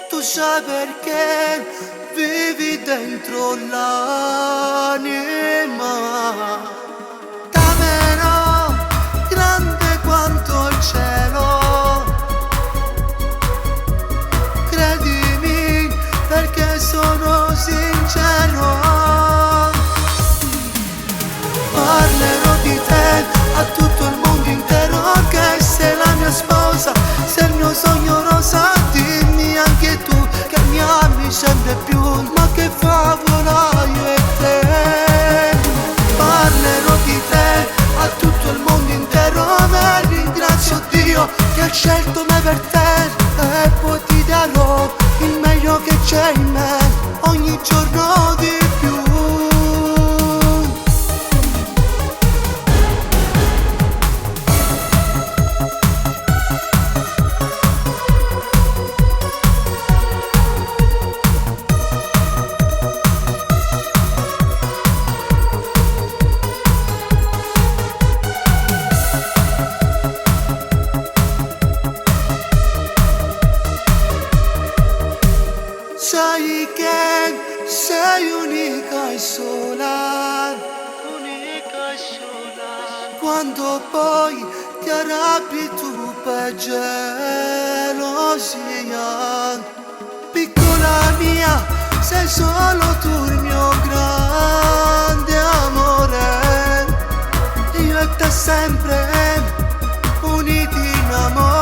Tu sai perché vivi dentro l'anima, dameno grande quanto il cielo. Credimi perché sono sincero. Parlerò di te a tutto il mondo intero, che sei la mia sposa, sei il mio sogno rosa. Dimmi anche tu che mi ami sempre più, ma che favola io e te. Parlerò di te a tutto il mondo intero, ma ringrazio Dio che ha scelto me per te, e poi ti darò il meglio che c'è in me, ogni giorno di più. Sai che sei unica e sola, unica e sola. Quando poi ti arrabbi tu per gelosia, piccola mia, sei solo tu il mio grande amore. Io e te sempre uniti in amore.